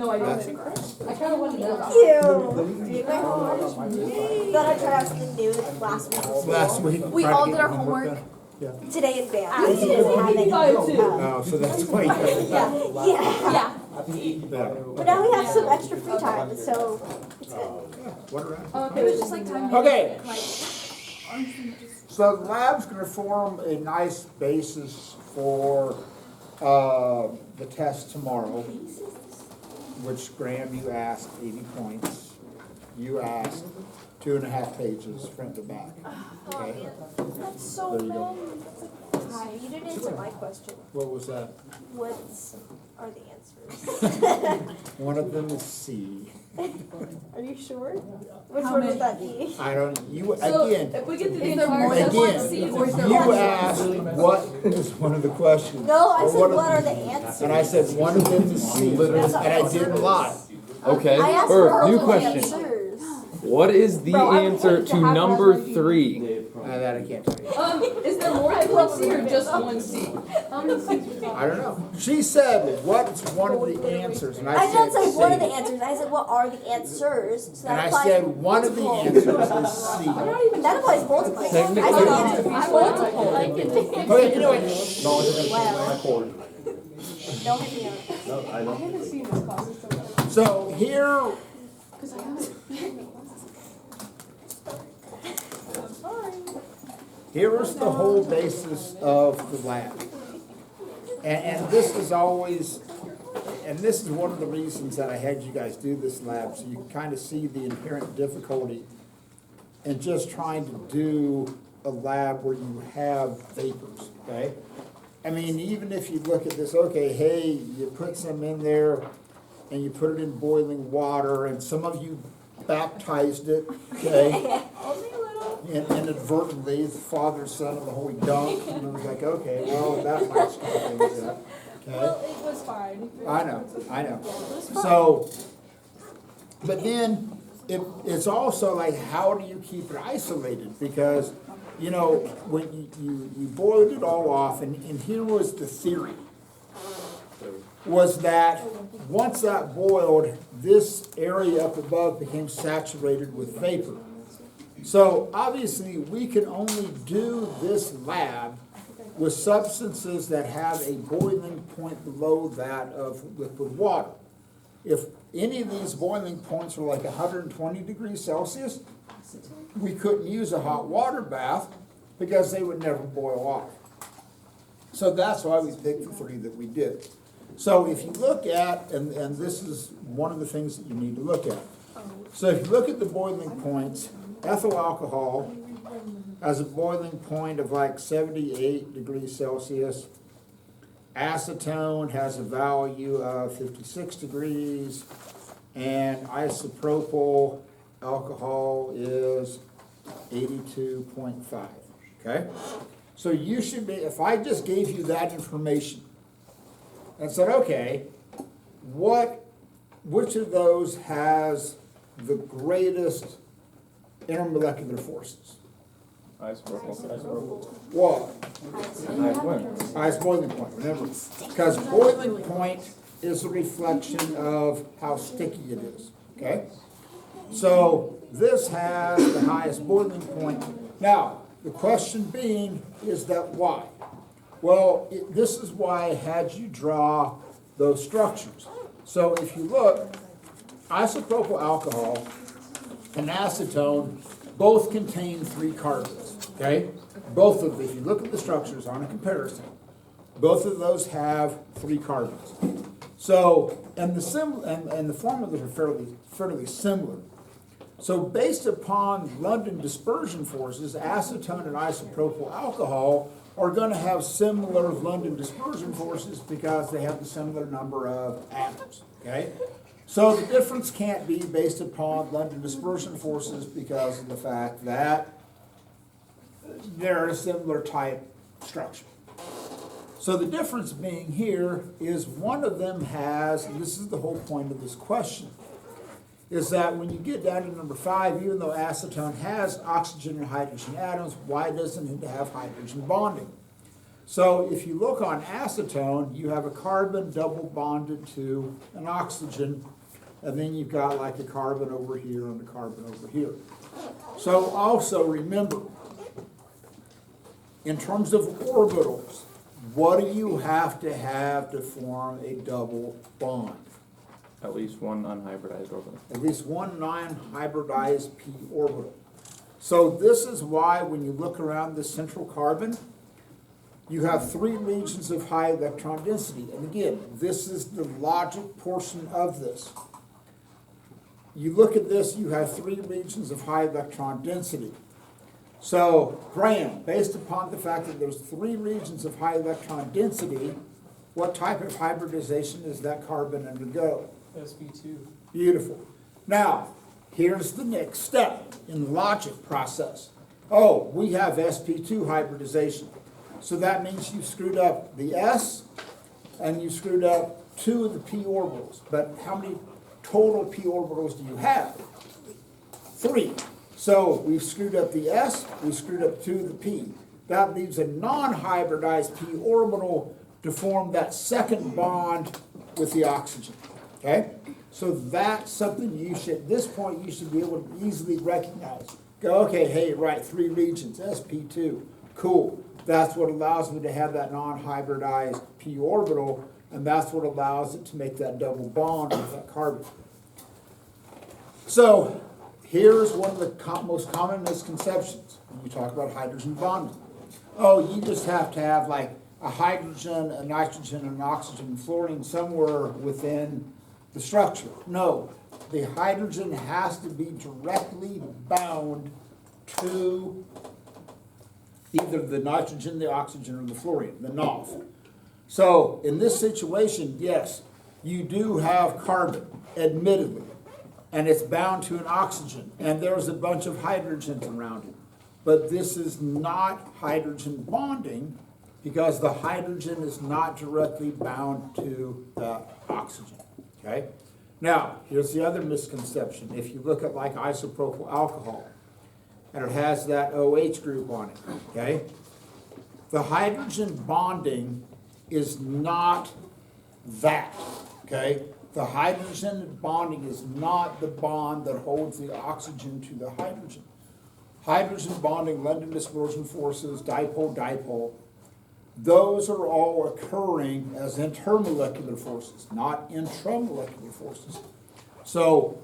No, I don't. I kind of wanted to know. Doing my homework. Thought I'd try out something new last week. Last week. We all did our homework Yeah. today in band. She doesn't have any. Oh, so that's why you Yeah. But now we have some extra free time, so it's good. What around? Okay, it was just like time. Okay. So the lab's gonna form a nice basis for, the test tomorrow, which Graham, you asked 80 points. You asked 2.5 pages front to back. Okay? That's so There you go. Hi, you didn't answer my question. What was that? What are the answers? One of them is C. Are you sure? Which How one many? would that be? I don't, you, So again, if we get to the there more entire than test, one? see, again, is there you one? asked what is one of the questions. No, I Or said one of what are the- the answers? And I said one of them is C, and I didn't lie. Okay, I asked or for new all the question. answers. What is the Bro, I would answer hate to to have number that. 3? That I can't tell you. Is there more than one C or just one C? I don't know. She said, what's one of the answers? And I didn't say C. one of the answers. I said what are the answers? So that And I applies said one of the multiple. answers is C. That applies multiple. I said the answer. Multiple. Okay, anyway. Wow. Don't hit me up. I haven't seen this class. So here, here is the whole basis of the lab. And this is always, and this is one of the reasons that I had you guys do this lab, so you can kind of see the inherent difficulty in just trying to do a lab where you have vapors, okay? I mean, even if you look at this, okay, hey, you put some in there and you put it in boiling water, and some of you baptized it, okay? Inadvertently, the Father, Son, and the Holy Dunk, and I was like, okay, well, that might screw things up, okay? Well, it was fine. I know. So, but then it's also like, how do you keep it isolated? Because, you know, when you boiled it all off, and here was the theory, was that once that boiled, this area up above became saturated with vapor. So obviously, we can only do this lab with substances that have a boiling point below that of liquid water. If any of these boiling points were like 120 degrees Celsius, we couldn't use a hot water bath because they would never boil off. So that's why we picked the 3 that we did. So if you look at, and this is one of the things that you need to look at. So if you look at the boiling points, ethyl alcohol has a boiling point of like 78 degrees Celsius. Acetone has a value of 56 degrees, and isopropyl alcohol is 82.5, okay? So you should be, if I just gave you that information and said, okay, which of those has the greatest intermolecular forces? What? Highest boiling point, remember. Because boiling point is a reflection of how sticky it is, okay? So this has the highest boiling point. Now, the question being, is that why? Well, this is why I had you draw those structures. So if you look, isopropyl alcohol and acetone both contain 3 carbons, okay? Both of them, if you look at the structures on a comparison, both of those have 3 carbons. So, and the formulas are fairly similar. So based upon London dispersion forces, acetone and isopropyl alcohol are going to have similar London dispersion forces because they have the similar number of atoms, okay? So the difference can't be based upon London dispersion forces because of the fact that they're a similar type structure. So the difference being here is one of them has, and this is the whole point of this question, is that when you get down to number 5, even though acetone has oxygen and hydrogen atoms, why doesn't it have hydrogen bonding? So if you look on acetone, you have a carbon double bonded to an oxygen, and then you've got like a carbon over here and a carbon over here. So also remember, in terms of orbitals, what do you have to form a double bond? At least one unhybridized orbital. At least one non-hybridized p orbital. So this is why when you look around the central carbon, you have 3 regions of high electron density. And again, this is the logic portion of this. You look at this, you have 3 regions of high electron density. So, Graham, based upon the fact that there's 3 regions of high electron density, what type of hybridization does that carbon undergo? SB2. Beautiful. Now, here's the next step in the logic process. Oh, we have sp2 hybridization. So that means you screwed up the s and you screwed up 2 of the p orbitals. But how many total p orbitals do you have? 3. So we've screwed up the s, we screwed up 2 of the p. That leaves a non-hybridized p orbital to form that second bond with the oxygen. Okay? So that's something you should, at this point, you should be able to easily recognize. Go, okay, hey, right, 3 regions, sp2, cool. That's what allows me to have that non-hybridized p orbital, and that's what allows it to make that double bond with that carbon. So here's one of the most common misconceptions when you talk about hydrogen bonding. Oh, you just have to have like a hydrogen, a nitrogen, and an oxygen and fluorine somewhere within the structure. No, the hydrogen has to be directly bound to either the nitrogen, the oxygen, or the fluorine, the NOF. So in this situation, yes, you do have carbon, admittedly, and it's bound to an oxygen, and there's a bunch of hydrogens around it. But this is not hydrogen bonding because the hydrogen is not directly bound to the oxygen, okay? Now, here's the other misconception. If you look at like isopropyl alcohol, and it has that OH group on it, okay? The hydrogen bonding is not that, okay? The hydrogen bonding is not the bond that holds the oxygen to the hydrogen. Hydrogen bonding, London dispersion forces, dipole-dipole, those are all occurring as intermolecular forces, not intramolecular forces. So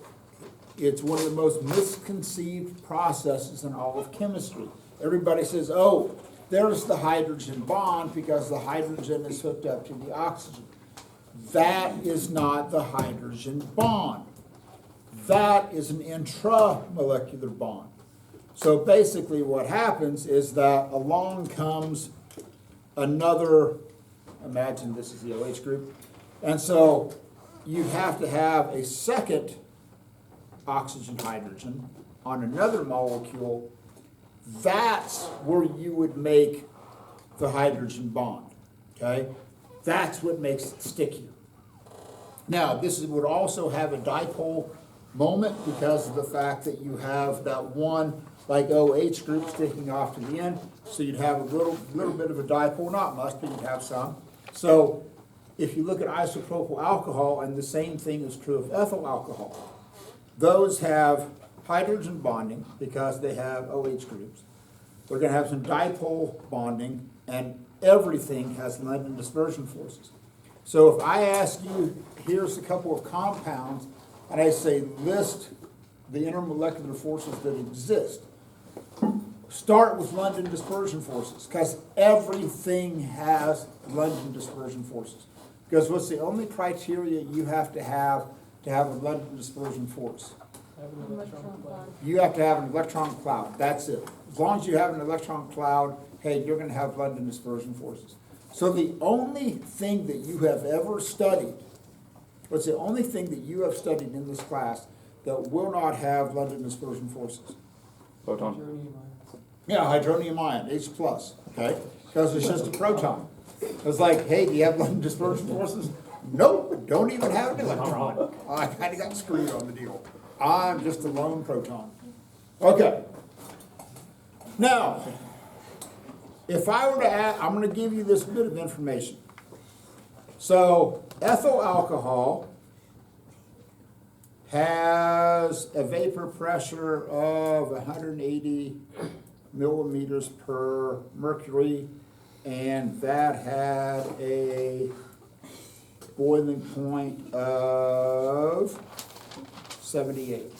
it's one of the most misconceived processes in all of chemistry. Everybody says, oh, there's the hydrogen bond because the hydrogen is hooked up to the oxygen. That is not the hydrogen bond. That is an intramolecular bond. So basically what happens is that along comes another, imagine this is the OH group, and so you have to have a second oxygen hydrogen on another molecule. That's where you would make the hydrogen bond, okay? That's what makes it stickier. Now, this would also have a dipole moment because of the fact that you have that one like OH group sticking off to the end, so you'd have a little bit of a dipole, not much, but you'd have some. So if you look at isopropyl alcohol, and the same thing is true of ethyl alcohol, those have hydrogen bonding because they have OH groups. They're going to have some dipole bonding, and everything has London dispersion forces. So if I ask you, here's a couple of compounds, and I say list the intermolecular forces that exist, start with London dispersion forces, because everything has London dispersion forces. Because what's the only criteria you have a London dispersion force? Have an electron cloud. You have to have an electron cloud, that's it. As long as you have an electron cloud, hey, you're going to have London dispersion forces. So the only thing that you have ever studied, what's the only thing that you have studied in this class that will not have London dispersion forces? Photon. Hydronium ions. Yeah, hydronium ion, H+, okay? Because it's just a proton. It's like, hey, do you have London dispersion forces? Nope, don't even have an electron. I kind of got screwed on the deal. I'm just a lone proton. Okay. Now, if I were to add, I'm gonna give you this bit of information. So ethyl alcohol has a vapor pressure of 180 millimeters per mercury, and that had a boiling point of 78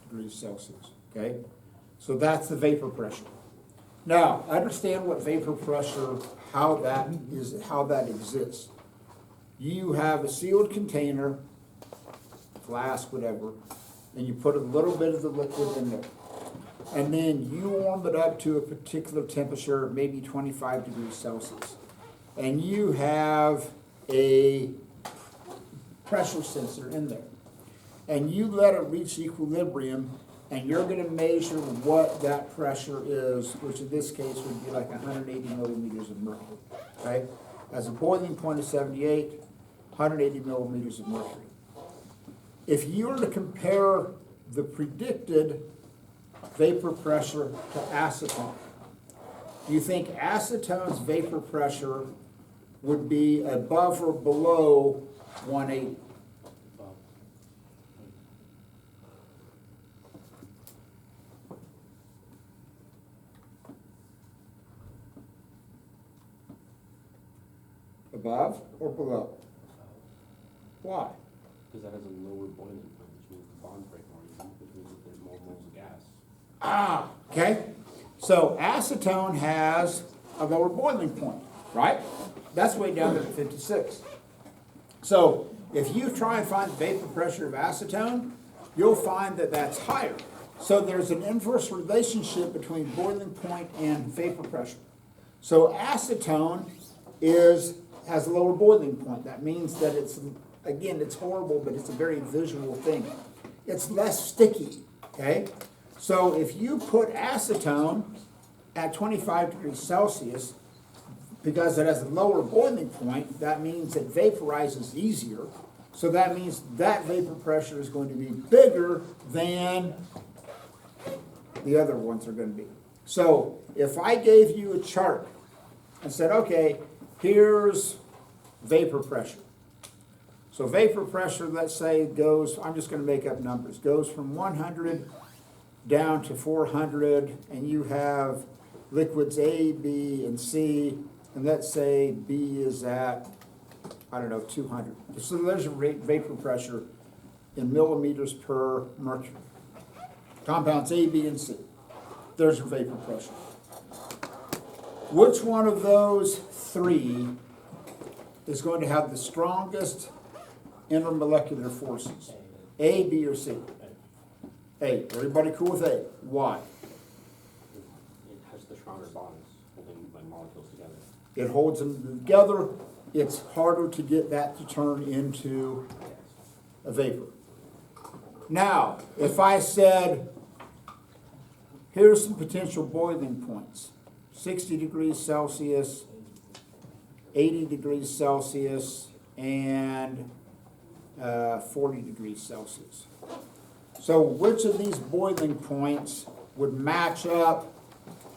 degrees Celsius, okay? So that's the vapor pressure. Now, understand what vapor pressure, how that exists. You have a sealed container, flask, whatever, and you put a little bit of the liquid in there. And then you warm it up to a particular temperature, maybe 25 degrees Celsius. And you have a pressure sensor in there. And you let it reach equilibrium, and you're gonna measure what that pressure is, which in this case would be like 180 millimeters of mercury, okay? As a boiling point of 78, 180 millimeters of mercury. If you were to compare the predicted vapor pressure to acetone, do you think acetone's vapor pressure would be above or below 180? Above or below? Why? Because that has a lower boiling point, which means the bonds break more easily, which means that there's more moles of gas. Ah, okay. So acetone has a lower boiling point, right? That's way down there at 56. So if you try and find the vapor pressure of acetone, you'll find that that's higher. So there's an inverse relationship between boiling point and vapor pressure. So acetone has a lower boiling point. That means that it's, again, it's horrible, but it's a very visual thing. It's less sticky, okay? So if you put acetone at 25 degrees Celsius, because it has a lower boiling point, that means it vaporizes easier. So that means that vapor pressure is going to be bigger than the other ones are going to be. So if I gave you a chart and said, okay, here's vapor pressure. So vapor pressure, let's say, goes, I'm just going to make up numbers, goes from 100 down to 400, and you have liquids A, B, and C, and let's say B is at, I don't know, 200. So there's your vapor pressure in millimeters per mercury. Compounds A, B, and C. There's your vapor pressure. Which one of those three is going to have the strongest intermolecular forces? A, B, or C? A. Everybody cool with A? Why? It has the stronger bonds holding my molecules together. It holds them together. It's harder to get that to turn into a vapor. Now, if I said, here's some potential boiling points. 60 degrees Celsius, 80 degrees Celsius, and 40 degrees Celsius. So which of these boiling points would match up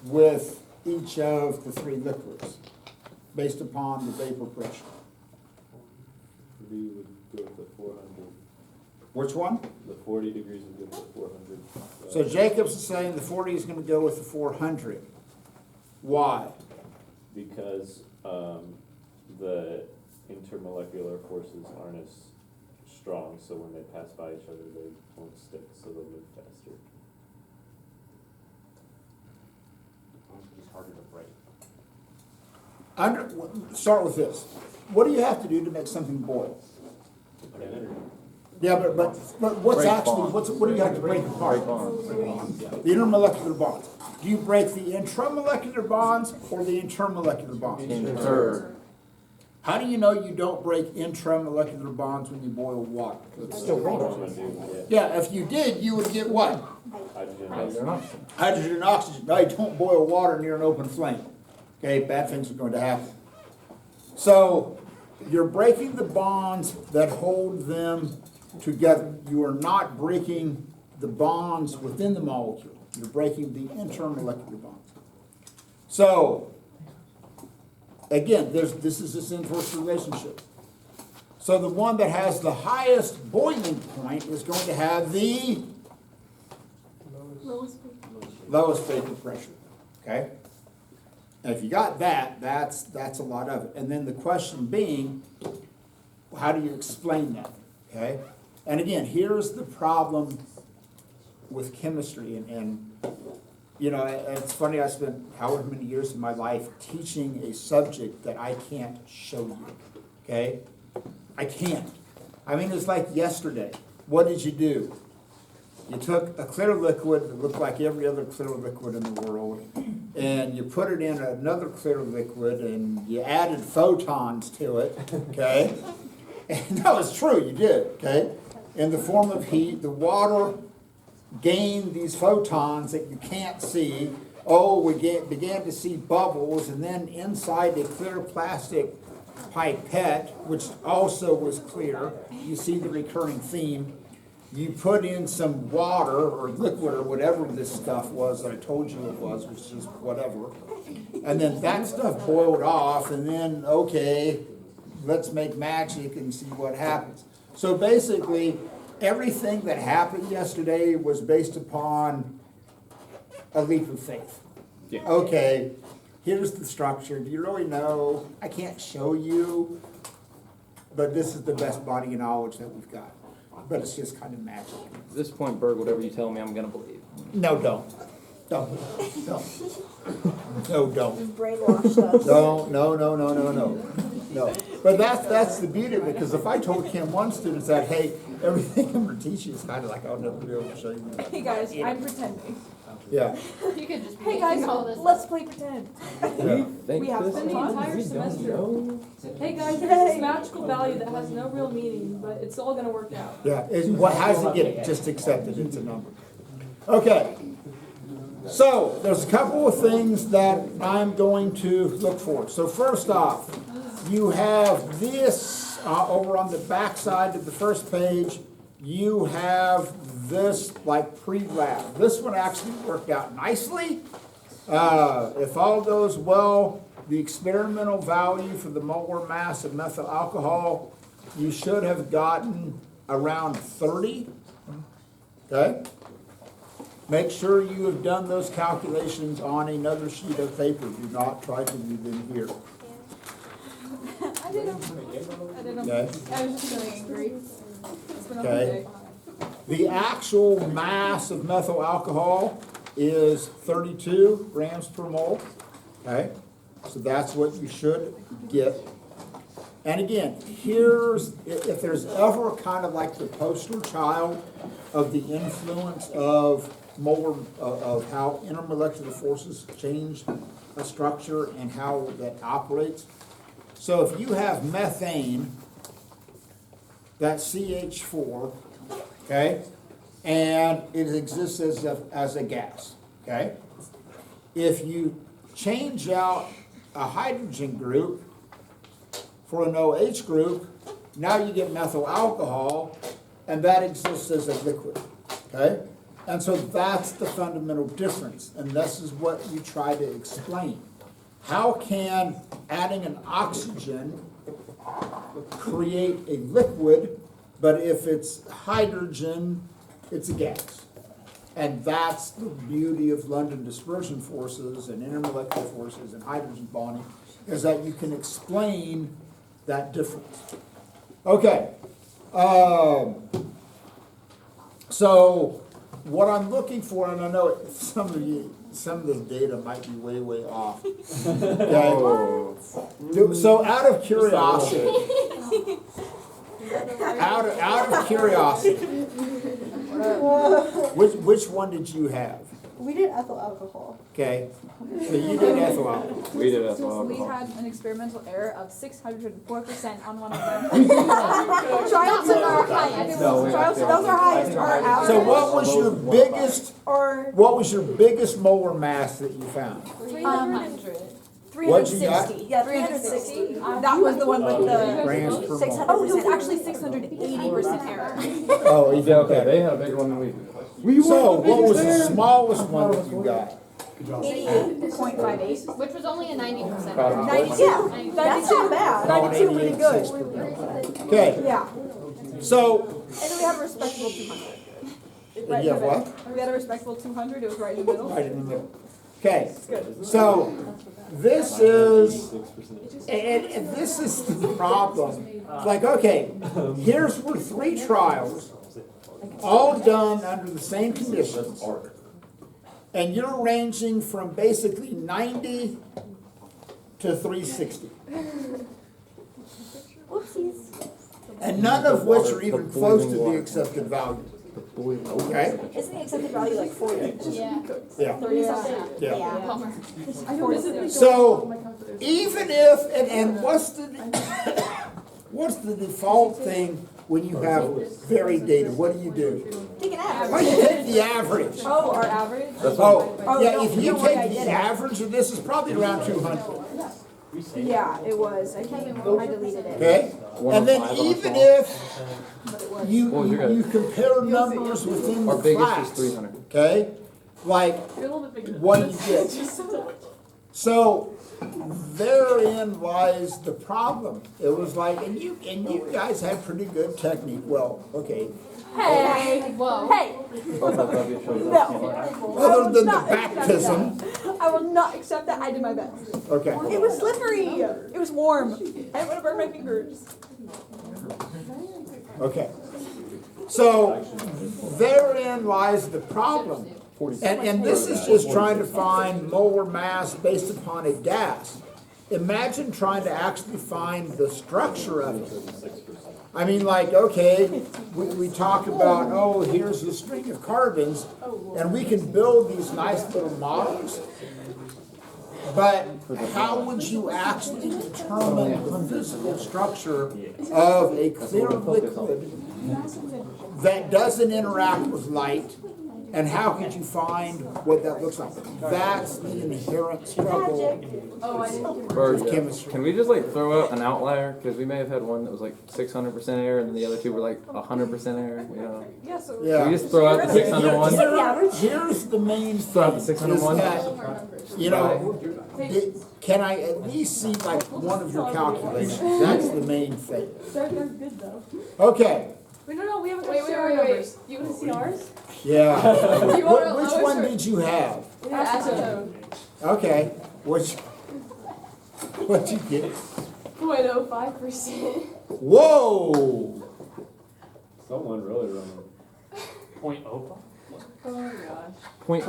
with each of the three liquids based upon the vapor pressure? We would go with the 400. Which one? The 40 degrees would go with the 400. So Jacobs is saying the 40 is going to go with the 400. Why? Because the intermolecular forces aren't as strong, so when they pass by each other, they won't stick, so they'll move faster. It's harder to break. Start with this. What do you have to do to make something boil? Put in energy. Yeah, but what's Break actually, bonds. what do you have to break apart? Break bonds. The intermolecular bonds. Do you break the intramolecular bonds or the intermolecular bonds? Inter. How do you know you don't break intramolecular bonds when you boil water? It's still wrong. Yeah, if you did, you would get what? Hydrogen. Hydrogen and oxygen. No, you don't boil water near an open flame. Okay, bad things are going to happen. So you're breaking the bonds that hold them together. You are not breaking the bonds within the molecule. You're breaking the intermolecular bonds. So, again, this is this inverse relationship. So the one that has the highest boiling point is going to have the lowest vapor pressure, okay? And if you got that, that's a lot of it. And then the question being, how do you explain that, okay? And again, here's the problem with chemistry, and you know, it's funny, I spent however many years of my life teaching a subject that I can't show you, okay? I can't. I mean, it's like yesterday. What did you do? You took a clear liquid that looked like every other clear liquid in the world, and you put it in another clear liquid, and you added photons to it, okay? And no, it's true, you did, okay? In the form of heat, the water gained these photons that you can't see. Oh, we began to see bubbles, and then inside a clear plastic pipette, which also was clear, you see the recurring theme. You put in some water or liquid or whatever this stuff was that I told you it was, which is whatever. And then that stuff boiled off, and then, okay, let's make magic and see what happens. So basically, everything that happened yesterday was based upon a leap of faith. Yeah. Okay, here's the structure. Do you really know? I can't show you, but this is the best body of knowledge that we've got. But it's just kind of magic. At this point, Berg, whatever you tell me, I'm gonna believe. No, don't. Don't. No, don't. Just brainwashed us. No. No. But that's the beauty of it, because if I told Chem 1 students that, hey, everything I'm going to teach you is kind of like, I'll never be able to show you that. Hey guys, I'm pretending. Yeah. You could just. Hey guys, let's play pretend. Yeah. Think We have this spent the much? entire We don't semester. know. Hey guys, there's this magical value that has no real meaning, but it's all gonna work out. Yeah. What has to get just accepted, it's a number. Okay. So there's a couple of things that I'm going to look for. So first off, you have this over on the back side of the first page. You have this like pre-lab. This one actually worked out nicely. If all goes well, the experimental value for the molar mass of methyl alcohol, you should have gotten around 30. Okay? Make sure you have done those calculations on another sheet of paper. Do not try to do them here. I didn't. Okay? I was just feeling angry. It's been a Okay. day. The actual mass of methyl alcohol is 32 grams per mole. Okay? So that's what you should get. And again, here's, if there's ever kind of like the poster child of the influence of molar, of how intermolecular forces change a structure and how that operates. So if you have methane, that's CH4, okay, and it exists as a gas, okay? If you change out a hydrogen group for an OH group, now you get methyl alcohol, and that exists as a liquid, okay? And so that's the fundamental difference, and this is what you try to explain. How can adding an oxygen create a liquid, but if it's hydrogen, it's a gas? And that's the beauty of London dispersion forces and intermolecular forces and hydrogen bonding, is that you can explain that difference. Okay. So what I'm looking for, and I know some of this data might be way off. Okay. So out of curiosity, out of curiosity, which one did you have? We did ethyl alcohol. Okay, so you did ethyl alcohol. We did ethyl So we alcohol. had an experimental error of 604% on one of them. Triumphs are highest. No, we- Triumphs, those are highest. Our average. So what was your Or biggest molar mass that you found? 300. 360. Yeah, 360. That was the one with the Grams per 600. mole. Oh, it was actually 680% error. Oh, Yeah, okay, they had a bigger one than we did. So what was the smallest one that you got? 88.58, which was only a 90%. Yeah, that's not bad. 92 really good. Okay, Yeah, so, and then we had a respectable 200. and you have what? We had a respectable 200, it was right in the middle. Right in the middle. Okay, so this is, and this is the problem. It's like, okay, here's were 3 trials, all done under the same conditions. And you're ranging from basically 90 to 360. Whoopsies. And none of which are even close to the accepted value. Okay? Isn't the accepted value like 40? Yeah. Yeah. 30 something? Yeah. So even if, and what's the default thing when you have varied data? What do? Take an average. Well, you take the average. Oh, our average? Oh, yeah, no, if you you know what, I take did the it. average of this, it's probably around 200, Yeah, it was. I deleted it. okay? And then even if you compare numbers within Our the biggest is class, 300. okay? Like, You're a little bit bigger. what do you get? So therein lies the problem. It was like, and you guys had pretty good technique. Well, okay. Hey! Whoa. Hey! Other than the baptism. I will not accept that. I did my best. Okay. It was slippery. It was warm. I didn't want to burn my fingers. Okay. So therein lies the problem. And this is just trying to find molar mass based upon a gas. Imagine trying to actually find the structure of it. I mean, like, okay, we talk about, oh, here's a string of carbons, and we can build these nice little models. But how would you actually determine the physical structure of a clear liquid that doesn't interact with light? And how could you find what that looks like? That's the inherent struggle Bird, of chemistry. can we just like throw out an outlier? Because we may have had one that was like 600% air, and then the other 2 were like 100% air. You know, Yeah, so. can we Yeah. just throw out the 601? Take the average. Here's the main Throw out the thing, is 601. that, you know, can I at least see like one of your calculations? That's the main thing. They're good though. Okay, Wait, no, we haven't touched our numbers. You wanna see ours? yeah. You want our Which lowest one or- did you have? Acetone. Okay, what'd you get? 0.05%. Whoa! Someone really wrong. 0.05? Oh my gosh.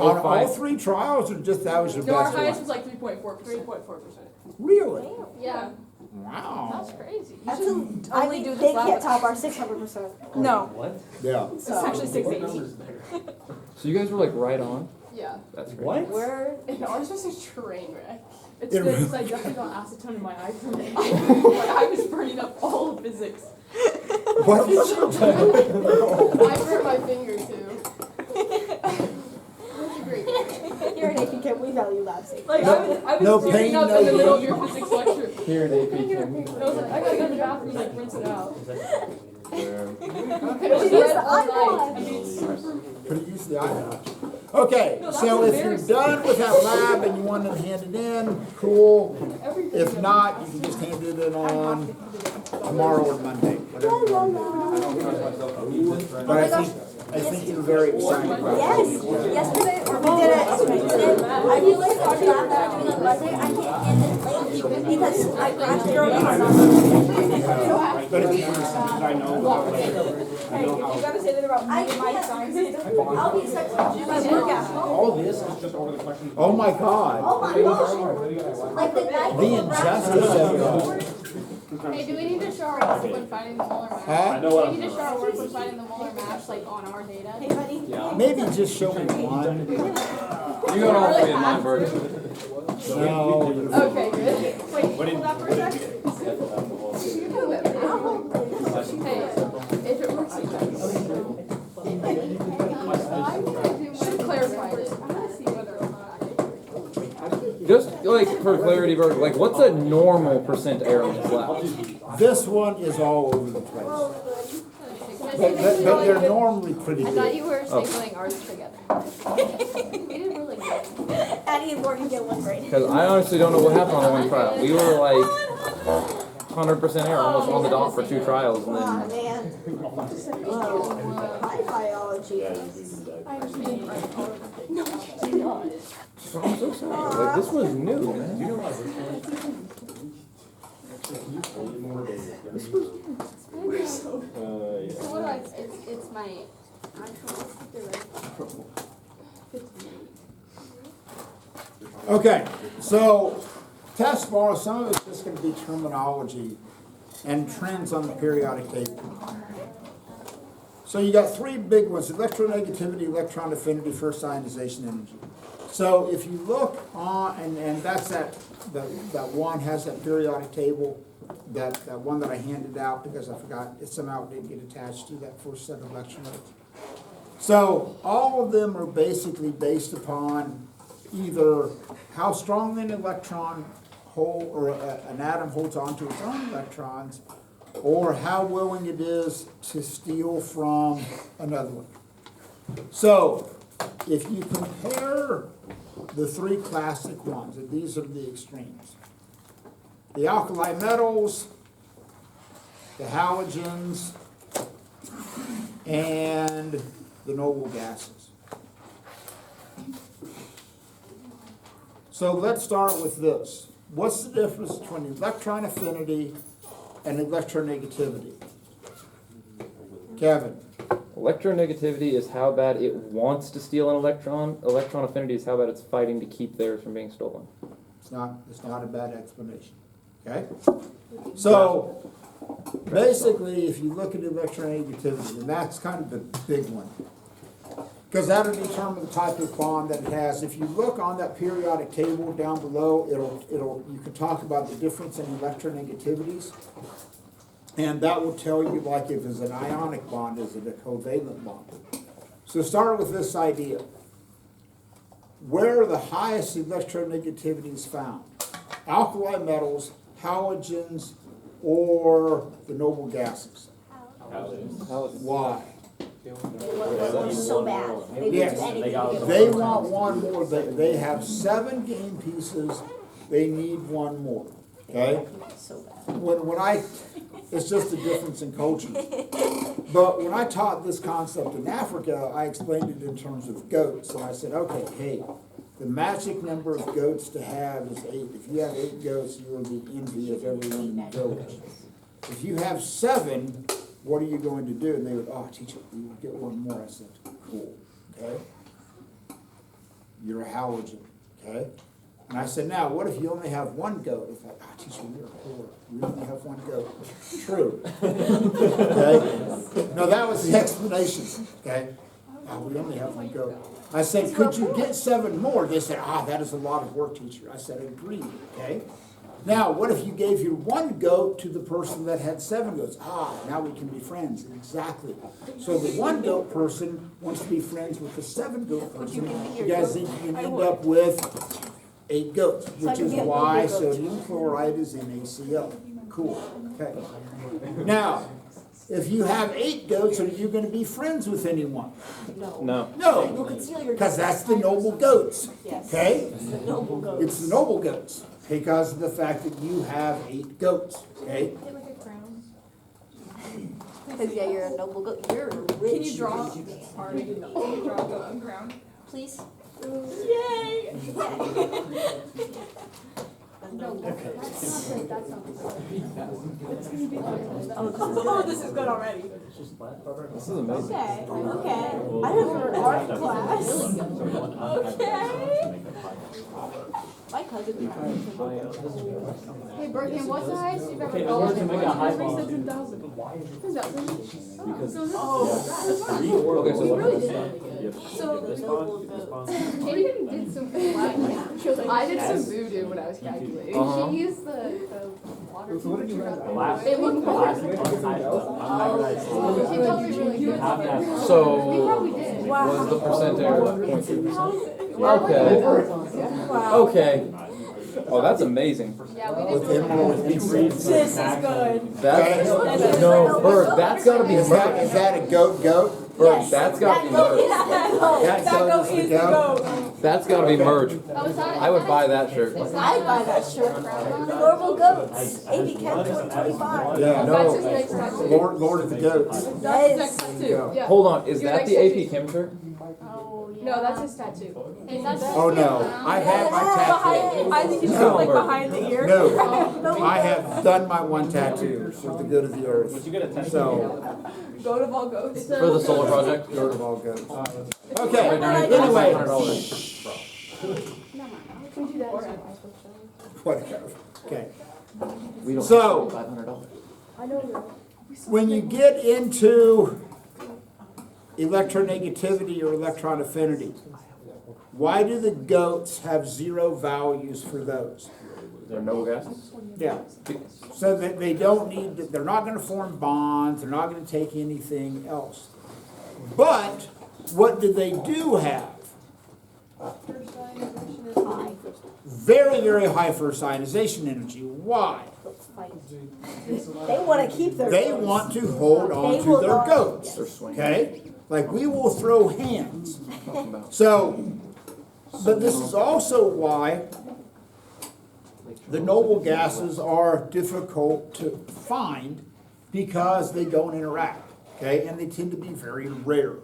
On all 0.05. 3 trials, or just that was your No, our best highest one? was like 3.4%. Really? Yeah, Wow. that's crazy. That's I only do this they lab. can't top our 600%. No. What? Yeah. It's actually 680. So you guys were like right on. Yeah. That's great. What? We're And ours was a train wreck. It's It good because I definitely got acetone in my eye from it. Like, I was burning up all of physics. What did you do? I burnt my finger too. here at AP Chem, we value lab safety. Like I was No burning pain, up no in the middle of gain. your physics lecture. Here at AP Chem. I was like, I gotta go to the bathroom and like rinse it out. She It was used red the all night. eyeball. I mean, super. Could have used the iPad. Okay, No, that's so if you're embarrassing. done with that lab and you want to hand it in, cool. Everything. If not, you can just hand it in on tomorrow or Monday, whatever you want to do. But I think you're very excited about it. Yes, yesterday, or we did it. I realized our lab that we're doing on Monday, I can't hand it late because I crashed early. But if you understand, I know. Hey, if you gotta say that about me and my science, I'll be expected to do my workout. All this is just over the question. Oh my God, Oh my gosh. Like the guy. the injustice of it. Hey, do we need to show our work when finding the molar mass? Huh? Do we need to show our work when finding the molar mass, like on our data? Hey buddy. Maybe just show me one. You got all 3 in my version. No. Okay, good. Wait, hold that for a second. Hey, if it works, it does. Should clarify this. I wanna see whether or not. Just like for clarity, Berg, like what's a normal percent error in this lab? This one is all over the place. but they're normally pretty I thought good. you were Oh. stapling ours together. We did really good. Addie and Morgan get one grade. Because I honestly don't know what happened on the one trial. We were like 100% error, almost on the dot for 2 trials, and Oh, then man. Hi, biology. Yeah, you do need that. I'm so sorry. Like this was new, man. Yeah. So what do I, it's my actual. Okay, so test bar, some of it's just gonna be terminology and trends on the periodic table. So you got 3 big ones: electronegativity, electron affinity, first ionization energy. So if you look on, and that's that one has that periodic table, that one that I handed out because I forgot, it somehow didn't get attached to that first set of lecture notes. So all of them are basically based upon either how strong an electron hold, or an atom holds onto its own electrons, or how willing it is to steal from another one. So if you compare the 3 classic ones, and these are the extremes: the alkali metals, the halogens, and the noble gases. So let's start with this. What's the difference between electron affinity and electronegativity? Kevin? electronegativity is how bad it wants to steal an electron. Electron affinity is how bad it's fighting to keep theirs from being stolen. It's not a bad explanation, okay? So, basically, if you look at electronegativity, and that's kind of the big one, because that'll determine the type of bond that it has. If you look on that periodic table down below, you can talk about the difference in electronegativities, and that will tell you, like, if it's an ionic bond, is it a covalent bond? So start with this idea. Where are the highest electronegativities found? Alkali metals, halogens, or the noble gases? Why? They're so bad. They would do Yes, anything to get they one. want one more. They have 7 game pieces. They need one more. Okay? So bad. It's just a difference in culture. But when I taught this concept in Africa, I explained it in terms of goats. And I said, okay, hey, the magic number of goats to have is 8. If you have 8 goats, you are the envy of everyone in the village. If you have 7, what are you going to do? And they would, oh, teacher, we will get one more. I said, cool, okay? You're a halogen, okay? And I said, now, what if you only have 1 goat? It's like, oh, teacher, you're poor. We only have 1 goat. True. Okay? No, that was the explanation, okay? Oh, we only have 1 goat. I said, could you get 7 more? They said, that is a lot of work, teacher. I said, agreed, okay? Now, what if you gave your 1 goat to the person that had 7 goats? Now we can be friends. Exactly. So the 1 goat person wants to be friends with the 7 goat person. You guys think you can end up with 8 goats, which is why sodium chloride is in ACO. Cool. Okay. Now, if you have 8 goats, are you going to be friends with anyone? No. No, because that's the noble goats. Yes. Okay? It's the noble goats. It's the noble goats because of the fact that you have 8 goats. Okay? Get like a crown. Because yeah, you're a noble goat. You're rich. Can you draw? Pardon, can you draw a goat on ground? Please. Yay! No, that's not good. That's not good. Oh, this is good already. This is amazing. Okay. Okay. I have an art class. Okay. My cousin. Hey, Bergen, what's the highest you've ever Okay, in order to gone? make a high bond, Okay, so We what? really did. So this bond, Katie did some. I did some voodoo when I was calculating. Uh-huh. She used the water So what did you temperature. guys- last, It looked last better. one, high bond. She told me really good. Have that. We So, probably did. was the percent error 0.3%? Okay. Okay. Oh, that's amazing. Yeah, we with did. him or with me. This is good. That's, Okay. no, Berg, that's gotta be Is merged. that a goat? Berg, that's gotta be merged. That That goat goat is is the the goat? goat. That's gotta be merged. Oh, is that? I would buy that shirt. I'd buy that shirt. Normal goats, AP Chem 2025. Yeah, That's his no, next tattoo. Lord of the Goats. That's his next tattoo. Yeah. Hold on, is Your that next the tattoo. AP Chem shirt? No, that's his tattoo. Hey, that's Oh, no, I have my tattoo. I think you should No, like Bert. behind the ear. No, I have done my one tattoo for the good of the Would earth. you get a tattoo? So, Goat of all goats. For the solar project? goat of all goats. Wait, Okay, anyway. whatever, okay. We don't So- have $500. When you get into electronegativity or electron affinity, why do the goats have zero values for those? They're noble gases? Yeah, so that they don't need, they're not gonna form bonds, they're not gonna take anything else. But, what do they do have? Very, very high first ionization energy. Why? They wanna keep their. They goats. want to hold on They to will their not- goats, They're swinging. okay? Like, we will throw hands. Talking about. So, but this is also why the noble gases are difficult to find because they don't interact, okay? And they tend to be very rare.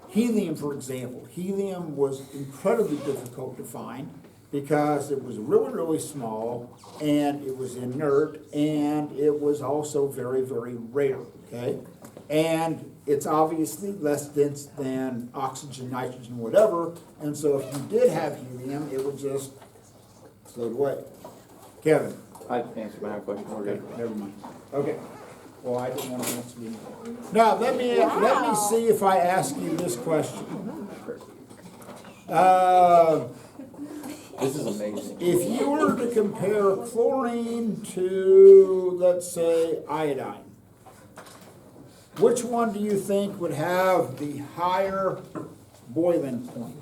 Helium, for example, helium was incredibly difficult to find because it was really, really small and it was inert and it was also very, very rare, okay? And it's obviously less dense than oxygen, nitrogen, whatever, and so if you did have helium, it would just float away. Kevin? I answered my own question, we're Okay, good. never mind. Okay. Well, I didn't want to answer you. Now, let me see if I ask you this question. This is amazing. If you were to compare chlorine to, let's say, iodine, which one do you think would have the higher boiling point?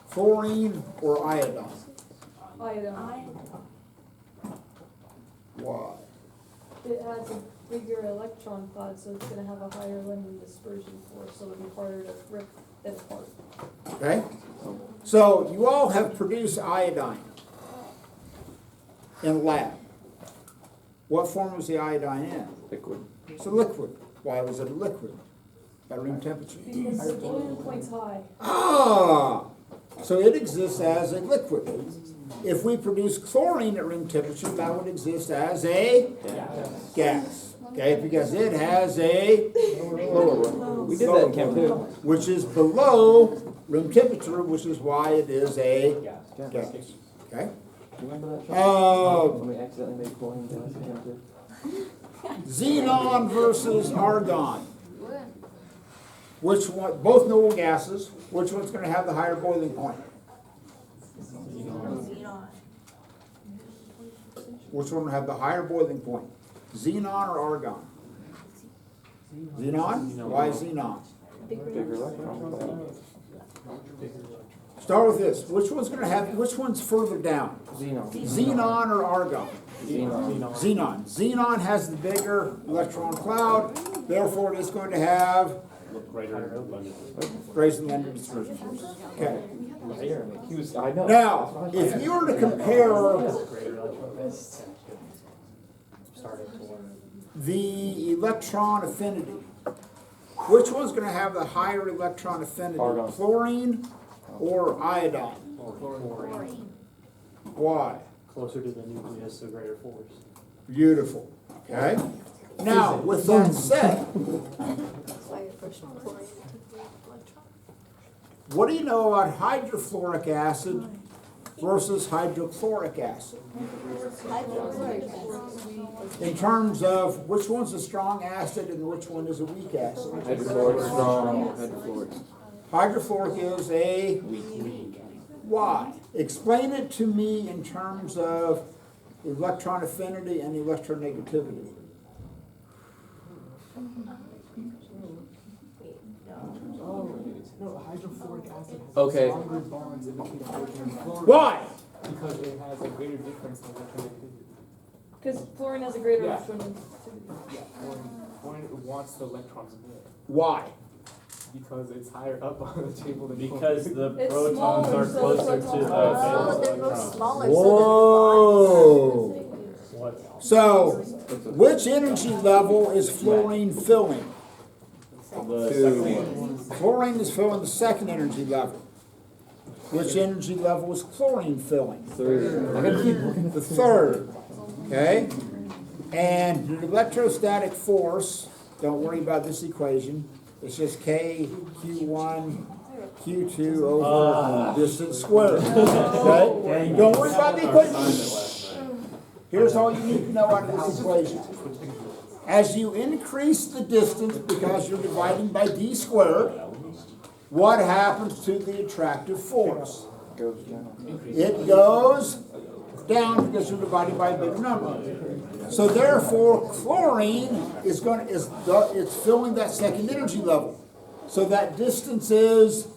Chlorine or iodine? Iodine. Why? It has a bigger electron cloud, so it's gonna have a higher London dispersion force, so it'll be harder to rip it apart. Okay? So you all have produced iodine in lab. What form was the iodine in? Liquid. It's a liquid. Why was it a liquid? At room temperature. Because the boiling point's high. Ah! So it exists as a liquid. If we produce chlorine at room temperature, that would exist as a gas. Okay, because it has a We did that in Chem too. which is below room temperature, which is why it is a gas. Okay? Do you remember that? Uh, When we accidentally made chlorine gas in Chem too? xenon versus argon. Which one, both noble gases, which one's gonna have the higher boiling point? Which one will have the higher boiling point? Xenon or argon? Xenon? Why xenon? Bigger electron. Start with this. Which one's further down? Xenon. Xenon or argon? Xenon. Xenon. Xenon has the bigger electron cloud, therefore it is going to have Greater abundance. greater than London dispersion force. Okay. He was, I know. Now, if you were to compare the electron affinity, which one's going to have the higher electron affinity? Argon. Chlorine or iodine? Why? Closer to the nucleus, so greater force. Beautiful. Okay. Now, with that said, what do you know about hydrofluoric acid versus hydrochloric acid? In terms of which one's a strong acid and which one is a weak acid? Hydrofluoric strong. Hydrofluoric. Hydrofluoric is a why? Explain it to me in terms of electron affinity and electronegativity. No, hydrofluoric acid has Okay. stronger bonds in between hydrogen and fluorine. Why? Because it has a greater difference in electronegativity. Cause fluorine has a greater Yeah. electronegativity. Yeah, fluorine wants the electrons there Why? because it's higher up on the table than Because the It's protons smaller, are so the closer to protons the are Oh, valence they're both electrons. smaller, so Whoa. What? So, which energy level is fluorine filling? The second one. Fluorine is filling the second energy level. Which energy level is chlorine filling? The third. Okay? And the electrostatic force, don't worry about this equation, it's just K Q1 Q2 over distance squared. Okay? Don't worry about the equation. Here's all you need to know out of this equation. As you increase the distance, because you're dividing by d squared, what happens to the attractive force? It goes down because you're dividing by a bigger number. So therefore, chlorine is it's filling that second energy level. So that distance is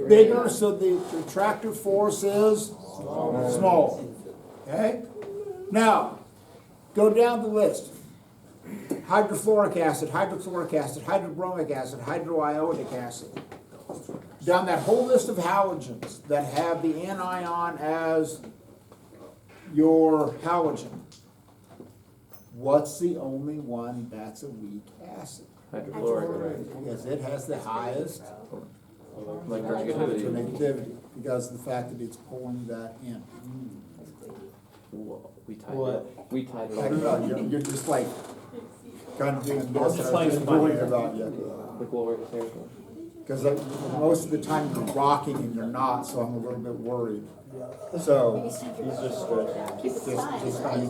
bigger, so the attractive force is small. Okay? Now, go down the list. Hydrofluoric acid, hydrochloric acid, hydrobromic acid, hydroiodic acid. Down that whole list of halogens that have the anion as your halogen. What's the only one that's a weak acid? Hydrochloric. Because it has the highest Electronegativity. electronegativity because of the fact that it's pulling that in. Whoa, we tied What? it. We tied it. I don't know, you're just like kind of doing I'm this. just I was playing just with my worried hair. about you. Look what we're saying. Because most of the time you're rocking and you're not, so I'm a little bit worried. So, He's just stretching. Keep it tight.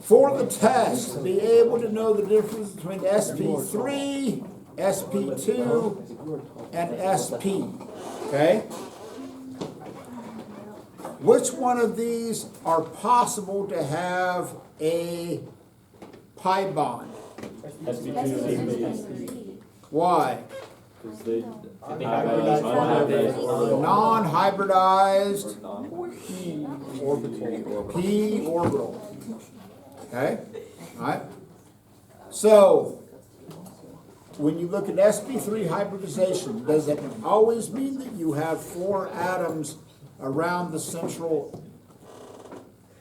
For the test, be able to know the difference between SP3, SP2, and SP. Okay? Which one of these are possible to have a pi bond? SP2 Why? because they hybridize Non-hybridized Orbital. p orbital. Okay? Alright? So, when you look at sp3 hybridization, does it always mean that you have 4 atoms around the central,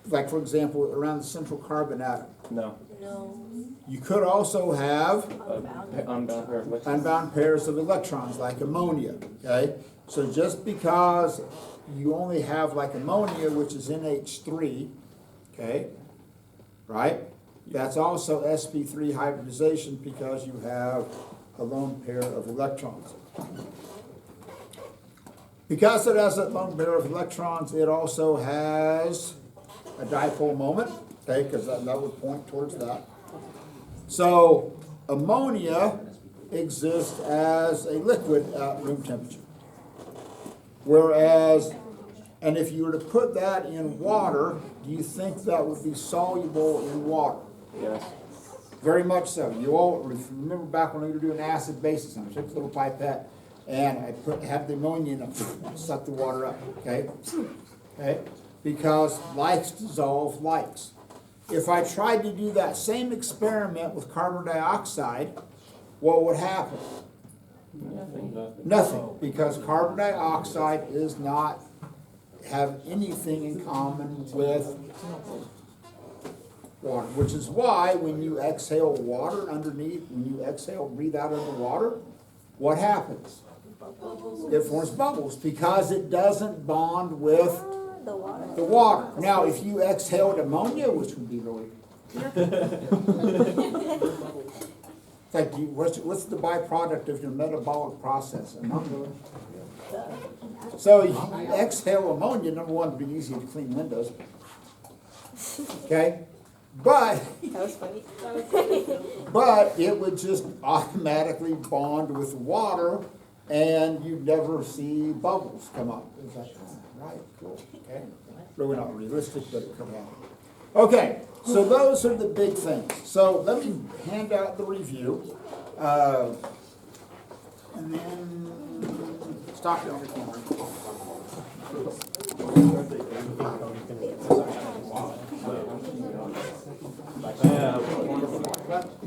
like for example, around the central carbon atom? No. No. You could also have Unbound pair of electrons. unbound pairs of electrons, like ammonia, okay? So just because you only have like ammonia, which is NH3, okay, right? That's also sp3 hybridization because you have a lone pair of electrons. Because it has that lone pair of electrons, it also has a dipole moment, okay, because that would point towards that. So ammonia exists as a liquid at room temperature. Whereas, and if you were to put that in water, do you think that would be soluble in water? Yes. Very much so. You all remember back when we were doing acid bases, and I took a little pipette and I have the ammonia in it, suck the water up, okay? Okay? Because likes dissolve likes. If I tried to do that same experiment with carbon dioxide, what would happen? Nothing, because carbon dioxide is not have anything in common with water, which is why when you exhale water underneath, when you exhale, breathe out underwater, what happens? It forms bubbles because it doesn't bond with The water. the water. Now, if you exhaled ammonia, which would be really, it's like what's the byproduct of your metabolic process? Ammonia. So you exhale ammonia, number one, it'd be easy to clean windows. Okay? But That was funny. But it would just automatically bond with water and you'd never see bubbles come up. It's like, oh, right, cool, okay. Really not realistic, but it could happen. Okay, so those are the big things. So let me hand out the review. And then Stop it on your camera.